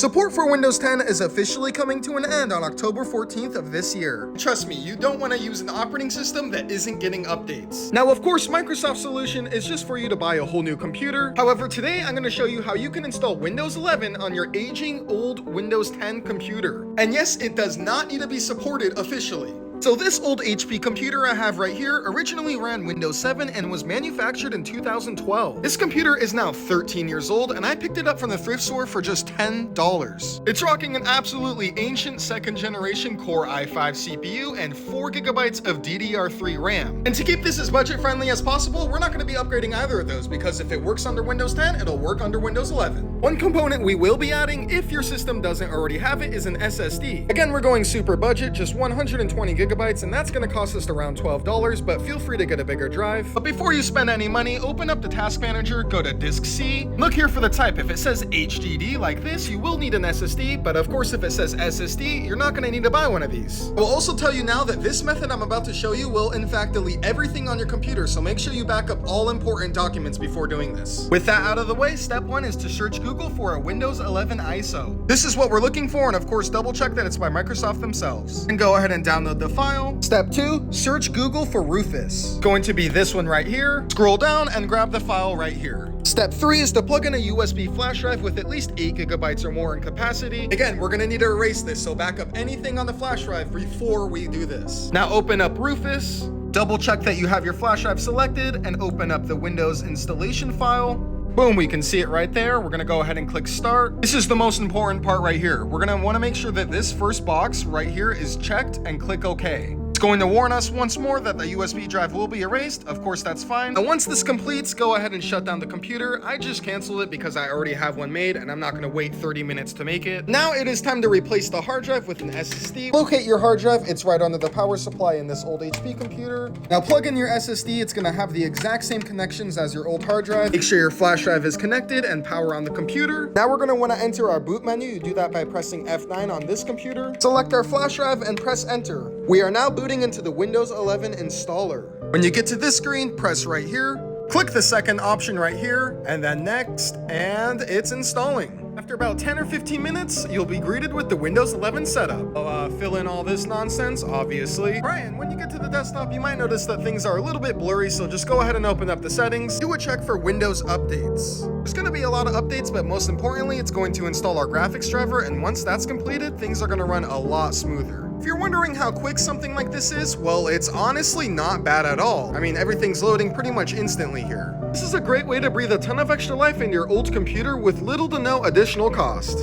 Support for Windows 10 is officially coming to an end on October 14th of this year. Trust me, you don't want to use an operating system that isn't getting updates. Now, of course, Microsoft's solution is just for you to buy a whole new computer. However, today I'm going to show you how you can install Windows 11 on your aging old Windows 10 computer. And yes, it does not need to be supported officially. So this old HP computer I have right here originally ran Windows 7 and was manufactured in 2012. This computer is now 13 years old and I picked it up from the thrift store for just $10. It's rocking an absolutely ancient second generation Core i5 CPU and 4 gigabytes of DDR3 RAM. And to keep this as budget friendly as possible, we're not going to be upgrading either of those because if it works under Windows 10, it'll work under Windows 11. One component we will be adding, if your system doesn't already have it, is an SSD. Again, we're going super budget, just 120 gigabytes, and that's going to cost us around $12, but feel free to get a bigger drive. But before you spend any money, open up the task manager, go to disk C, look here for the type. If it says HDD like this, you will need an SSD, but of course if it says SSD, you're not going to need to buy one of these. I will also tell you now that this method I'm about to show you will in fact delete everything on your computer, so make sure you back up all important documents before doing this. With that out of the way, step 1 is to search Google for a Windows 11 ISO. This is what we're looking for, and of course double check that it's by Microsoft themselves. And go ahead and download the file. Step 2, search Google for Rufus. Going to be this one right here. Scroll down and grab the file right here. Step 3 is to plug in a USB flash drive with at least 8 gigabytes or more in capacity. Again, we're gonna need to erase this, so back up anything on the flash drive before we do this. Now open up Rufus, double check that you have your flash drive selected, and open up the Windows installation file. Boom, we can see it right there. We're gonna go ahead and click start. This is the most important part right here. We're gonna wanna make sure that this first box right here is checked and click OK. It's going to warn us once more that the USB drive will be erased. Of course, that's fine. And once this completes, go ahead and shut down the computer. I just canceled it because I already have one made and I'm not gonna wait 30 minutes to make it. Now it is time to replace the hard drive with an SSD. Locate your hard drive. It's right under the power supply in this old HP computer. Now plug in your SSD. It's gonna have the exact same connections as your old hard drive. Make sure your flash drive is connected and power on the computer. Now we're gonna wanna enter our boot menu. You do that by pressing F9 on this computer. Select our flash drive and press enter. We are now booting into the Windows 11 installer. When you get to this screen, press right here, click the second option right here, and then next, and it's installing. After about 10 or 15 minutes, you'll be greeted with the Windows 11 setup. I'll fill in all this nonsense, obviously. Right, and when you get to the desktop, you might notice that things are a little bit blurry, so just go ahead and open up the settings. Do a check for Windows updates. There's gonna be a lot of updates, but most importantly, it's going to install our graphics driver, and once that's completed, things are gonna run a lot smoother. If you're wondering how quick something like this is, well, it's honestly not bad at all. I mean, everything's loading pretty much instantly here. This is a great way to breathe a ton of extra life into your old computer with little to no additional cost.